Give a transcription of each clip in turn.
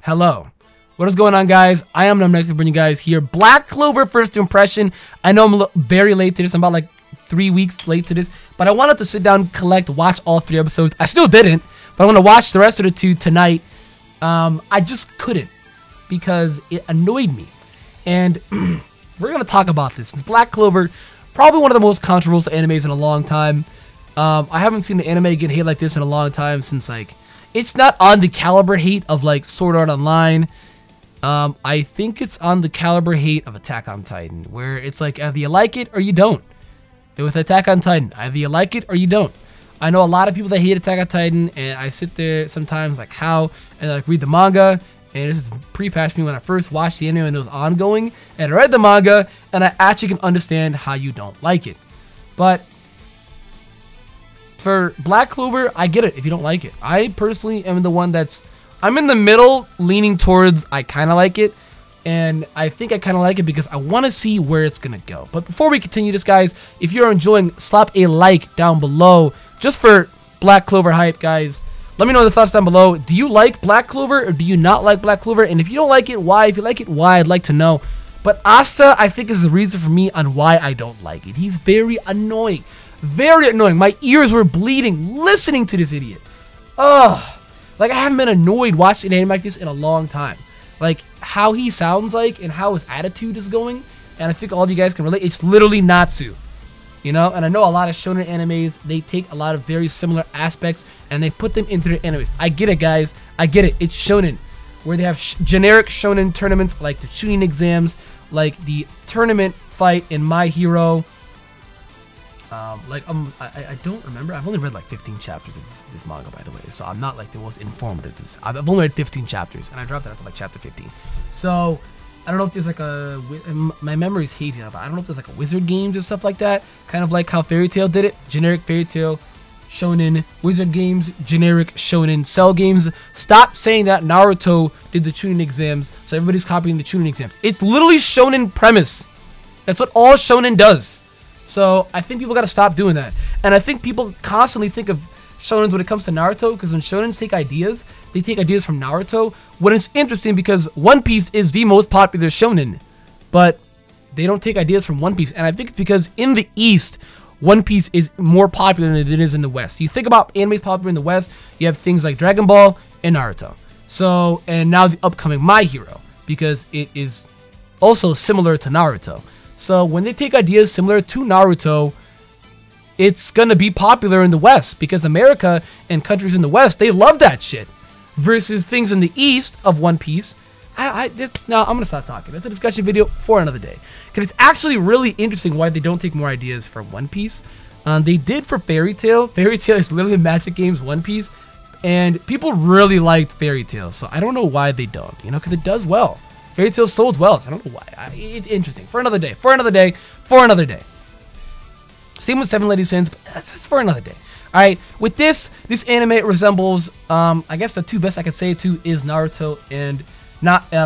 Hello, what is going on, guys? I am AkumaNexus bringing you guys here Black Clover first impression. I know I'm very late to this. I'm about like 3 weeks late to this, but I wanted to sit down, watch all 3 episodes. I still didn't, but I want to watch the rest of the 2 tonight. I just couldn't because it annoyed me, and we're gonna talk about this. Since Black Clover, probably one of the most controversial animes in a long time. I haven't seen the anime get hate like this in a long time since like. It's not on the caliber hate of like Sword Art Online. I think it's on the caliber hate of Attack on Titan, where it's like either you like it or you don't. With Attack on Titan, either you like it or you don't. I know a lot of people that hate Attack on Titan, and I sit there sometimes like how and like read the manga. And this is pre-patched me when I first watched the anime and it was ongoing, and I read the manga, and I actually can understand how you don't like it. But for Black Clover, I get it if you don't like it. I personally am the one I'm in the middle, leaning towards I kind of like it, and I think I kind of like it because I want to see where it's going to go. But before we continue this, guys, if you're enjoying, slap a like down below just for Black Clover hype, guys. Let me know the thoughts down below. Do you like Black Clover or do you not like Black Clover? And if you don't like it, why? If you like it, why? I'd like to know. But Asta, I think, is the reason for me on why I don't like it. He's very annoying. Very annoying. My ears were bleeding listening to this idiot. Ugh. Like, I haven't been annoyed watching an anime like this in a long time. Like, how he sounds like and how his attitude is going. And I think all of you guys can relate. It's literally Natsu. You know? And I know a lot of shonen animes, they take a lot of very similar aspects and they put them into their animes. I get it, guys. I get it. It's shonen. Where they have generic shonen tournaments like the Chunin exams, like the tournament fight in My Hero. I don't remember. I've only read like 15 chapters of this manga, by the way, so I'm not like the most informative. I've only read 15 chapters, and I dropped it after like chapter 15. So I don't know if there's like my memory's hazy now, but I don't know if there's like a Wizard Games or stuff like that, kind of like how Fairy Tail did it. Generic Fairy Tail, Shonen, Wizard Games, generic Shonen, Cell Games. Stop saying that Naruto did the Chunin exams, so everybody's copying the Chunin exams. It's literally Shonen premise. That's what all Shonen does. So I think people got to stop doing that. And I think people constantly think of shonens when it comes to Naruto, because when shonens take ideas, they take ideas from Naruto. When it's interesting because One Piece is the most popular shonen, but they don't take ideas from One Piece. And I think it's because in the East, One Piece is more popular than it is in the West. You think about animes popular in the West, you have things like Dragon Ball and Naruto. So, and now the upcoming My Hero, because it is also similar to Naruto. So when they take ideas similar to Naruto, it's going to be popular in the West because America and countries in the West, they love that shit. Versus things in the East of One Piece. No, I'm going to stop talking. That's a discussion video for another day. Because it's actually really interesting why they don't take more ideas from One Piece. They did for Fairy Tail. Fairy Tail is literally Magic Games One Piece. And people really liked Fairy Tail. So I don't know why they don't, you know, because it does well. Fairy Tail sold well, so I don't know why. It's interesting. For another day. For another day. For another day. Same with Seven Lady Sins, but that's for another day. Alright, with this anime resembles, I guess the 2 best I could say it to is Naruto and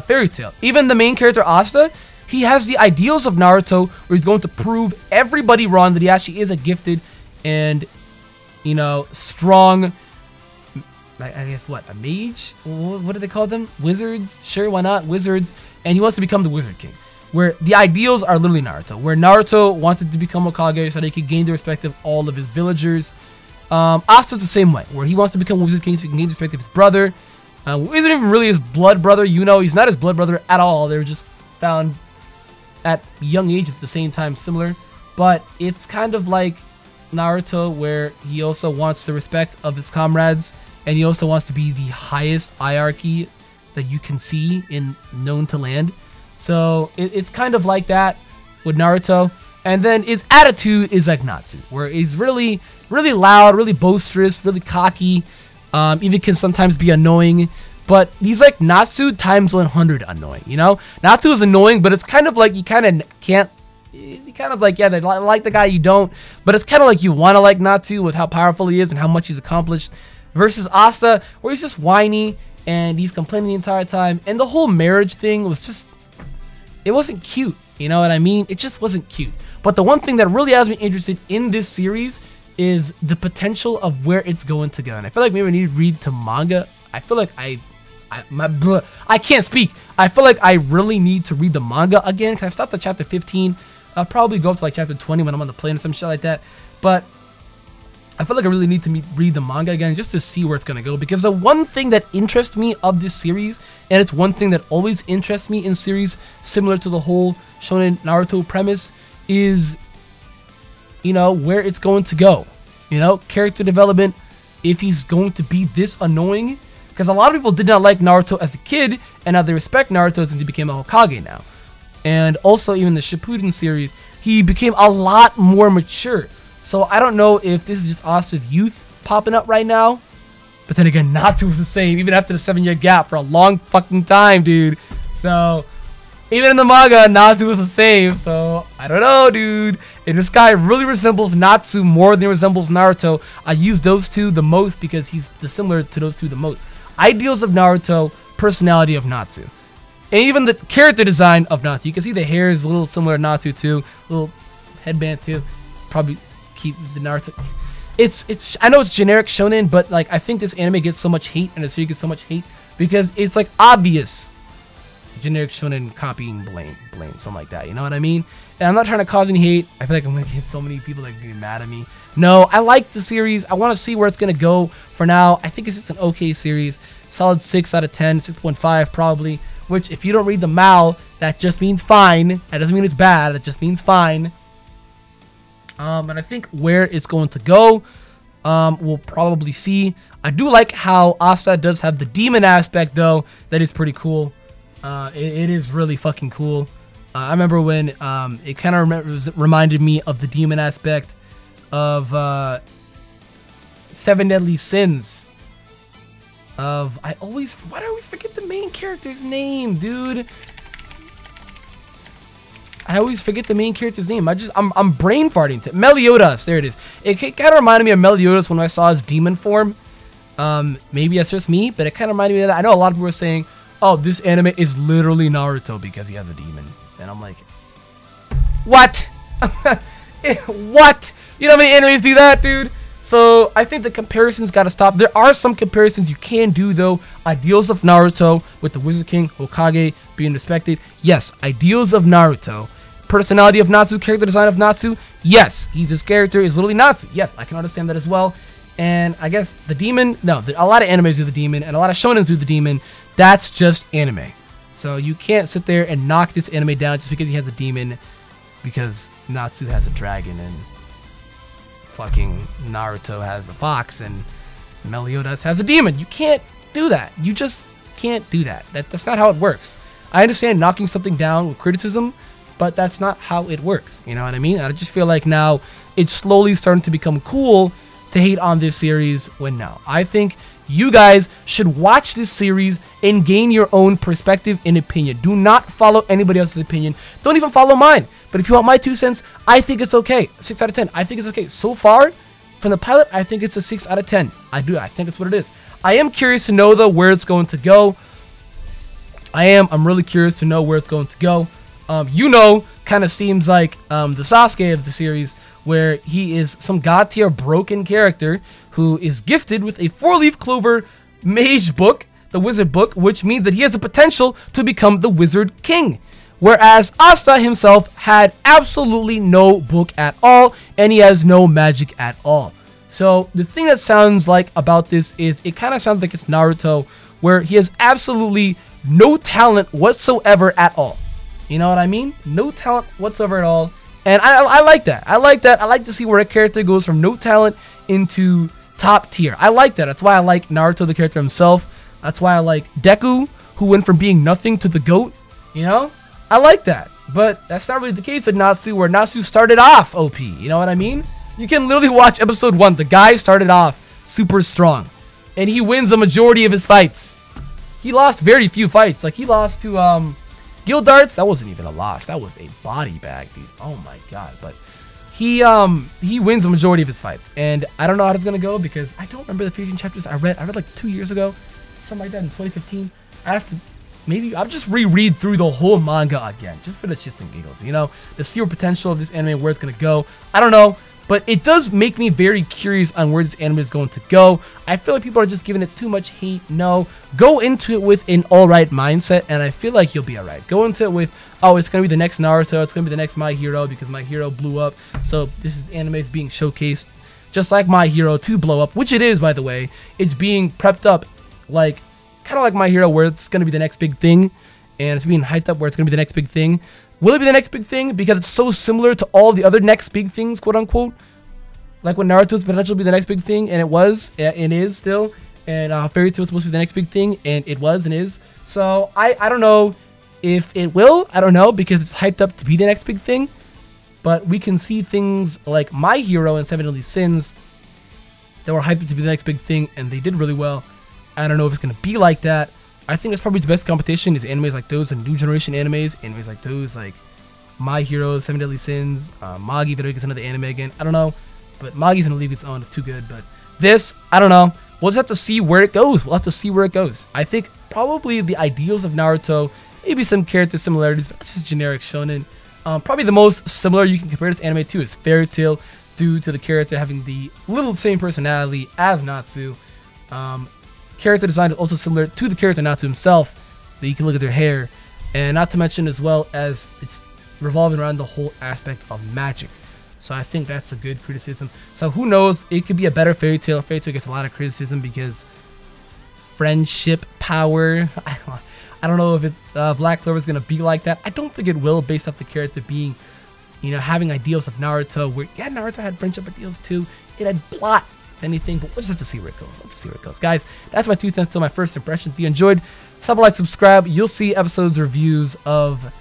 Fairy Tail. Even the main character, Asta, he has the ideals of Naruto, where he's going to prove everybody wrong, that he actually is a gifted and, you know, strong, I guess, what, a mage? What do they call them? Wizards? Sure, why not? Wizards. And he wants to become the Wizard King. Where the ideals are literally Naruto. Where Naruto wanted to become Hokage so that he could gain the respect of all of his villagers. Asta's the same way. Where he wants to become Wizard King so he can gain the respect of his brother. Who isn't even really his blood brother. You know, he's not his blood brother at all. They were just found at young ages at the same time, similar. But it's kind of like Naruto, where he also wants the respect of his comrades. And he also wants to be the highest hierarchy that you can see in known to land. So it's kind of like that with Naruto. And then his attitude is like Natsu, where he's really, really loud, really boisterous, really cocky. Even can sometimes be annoying. But he's like Natsu times 100 annoying, you know? Natsu is annoying, but it's kind of like you kind of can't. You kind of like, yeah, they like the guy, you don't. But it's kind of like you want to like Natsu with how powerful he is and how much he's accomplished. Versus Asta, where he's just whiny and he's complaining the entire time. And the whole marriage thing was just, it wasn't cute. You know what I mean? It just wasn't cute. But the one thing that really has me interested in this series is the potential of where it's going to go. And I feel like maybe I need to read to manga. I feel like I can't speak. I feel like I really need to read the manga again, because I stopped at chapter 15. I'll probably go up to like chapter 20 when I'm on the plane or some shit like that. But I feel like I really need to read the manga again just to see where it's going to go. Because the one thing that interests me of this series, and it's one thing that always interests me in series similar to the whole Shonen Naruto premise, is, you know, where it's going to go. You know, character development, if he's going to be this annoying. Because a lot of people did not like Naruto as a kid, and now they respect Naruto since he became a Hokage now. And also, even the Shippuden series, he became a lot more mature. So I don't know if this is just Asta's youth popping up right now. But then again, Natsu was the same, even after the 7-year gap for a long fucking time, dude. So even in the manga, Natsu was the same. So I don't know, dude. And this guy really resembles Natsu more than he resembles Naruto. I use those two the most because he's similar to those two the most. Ideals of Naruto, personality of Natsu. And even the character design of Natsu. You can see the hair is a little similar to Natsu too. Little headband too. Probably keep the Naruto. It's I know it's generic shonen, but like I think this anime gets so much hate and the series gets so much hate because it's like obvious generic shonen copying blame, something like that. You know what I mean? And I'm not trying to cause any hate. I feel like I'm gonna get so many people that get mad at me. No, I like the series. I want to see where it's gonna go. For now, I think it's just an okay series. Solid 6 out of 10, 6.5 probably. Which, if you don't read the Mal, that just means fine. That doesn't mean it's bad. It just means fine. And I think where it's going to go, we'll probably see. I do like how Asta does have the demon aspect, though. That is pretty cool. It is really fucking cool. I remember when it kind of reminded me of the demon aspect of 7 Deadly Sins. Why do I always forget the main character's name, dude? I always forget the main character's name. I'm brain farting. Meliodas, there it is. It kind of reminded me of Meliodas when I saw his demon form. Maybe that's just me, but it kind of reminded me of that. I know a lot of people are saying, oh, this anime is literally Naruto because he has a demon. And I'm like, what? What? You know how many animes do that, dude? So I think the comparisons got to stop. There are some comparisons you can do, though. Ideals of Naruto with the Wizard King, Hokage being respected. Yes, ideals of Naruto. Personality of Natsu, character design of Natsu. Yes, his character is literally Natsu. Yes, I can understand that as well. And I guess the demon, no, a lot of animes do the demon, and a lot of shonens do the demon. That's just anime. So you can't sit there and knock this anime down just because he has a demon, because Natsu has a dragon and fucking Naruto has a fox and Meliodas has a demon. You can't do that. You just can't do that. That's not how it works. I understand knocking something down with criticism, but that's not how it works. You know what I mean? I just feel like now it's slowly starting to become cool to hate on this series when no. I think you guys should watch this series and gain your own perspective and opinion. Do not follow anybody else's opinion. Don't even follow mine. But if you want my 2 cents, I think it's okay. 6 out of 10. I think it's okay. So far, from the pilot, I think it's a 6 out of 10. I do. I think it's what it is. I am curious to know, though, where it's going to go. I'm really curious to know where it's going to go. Kind of seems like the Sasuke of the series, where he is some god tier broken character who is gifted with a 4-leaf clover mage book, the wizard book, which means that he has the potential to become the Wizard King. Whereas Asta himself had absolutely no book at all, and he has no magic at all. So the thing that sounds like about this is it kind of sounds like it's Naruto, where he has absolutely no talent whatsoever at all. You know what I mean? No talent whatsoever at all. And I like that. I like that. I like to see where a character goes from no talent into top tier. I like that. That's why I like Naruto, the character himself. That's why I like Deku, who went from being nothing to the GOAT. You know? I like that. But that's not really the case with Natsu, where Natsu started off OP. You know what I mean? You can literally watch episode 1. The guy started off super strong. And he wins the majority of his fights. He lost very few fights. Like, he lost to, Gildarts. That wasn't even a loss. That was a body bag, dude. Oh my god. But he wins the majority of his fights. And I don't know how it's gonna go because I don't remember the 15 chapters I read like 2 years ago. something like that in 2015. I have to, maybe I'll just reread through the whole manga again, just for the shits and giggles, you know, to see what potential of this anime, where it's gonna go. I don't know, but it does make me very curious on where this anime is going to go. I feel like people are just giving it too much hate. No, go into it with an alright mindset, and I feel like you'll be alright. Go into it with, oh, it's gonna be the next Naruto, it's gonna be the next My Hero, because My Hero blew up, so this is anime is being showcased just like My Hero to blow up, which it is, by the way. It's being prepped up like kind of like My Hero, where it's going to be the next big thing, and it's being hyped up where it's going to be the next big thing. Will it be the next big thing because it's so similar to all the other next big things, quote unquote? Like when Naruto's potential to be the next big thing, and it was, and is still, and Fairy Tail was supposed to be the next big thing, and it was and is. So I don't know if it will. I don't know, because it's hyped up to be the next big thing. But we can see things like My Hero and Seven Deadly Sins that were hyped up to be the next big thing, and they did really well. I don't know if it's going to be like that. I think that's probably its best competition is animes like those and new generation animes like those like My Hero, Seven Deadly Sins, Magi, if it gets another anime again. I don't know, but Magi's in a league of its own. It's too good. But this, I don't know. We'll just have to see where it goes. We'll have to see where it goes. I think probably the ideals of Naruto, maybe some character similarities, but it's just generic shonen. Probably the most similar you can compare this anime to is Fairy Tail, due to the character having the little same personality as Natsu. Character design is also similar to the character Natsu himself, that you can look at their hair, and not to mention as well as it's revolving around the whole aspect of magic. So I think that's a good criticism. So who knows, it could be a better Fairy Tail. Fairy Tail gets a lot of criticism because friendship power. I don't know if it's Black Clover is gonna be like that. I don't think it will, based off the character being, you know, having ideals of Naruto, where yeah, Naruto had friendship ideals too. It had plot, if anything, but we'll just have to see where it goes. We'll have to see where it goes, guys. That's my 2 cents to my first impressions. If you enjoyed, sub, like, subscribe. You'll see episodes reviews of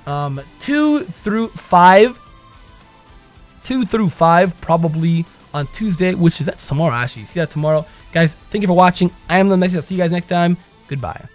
2 through 5 probably on Tuesday, which is that's tomorrow actually. You see that tomorrow, guys. Thank you for watching. I am AkumaNexus. I'll see you guys next time. Goodbye.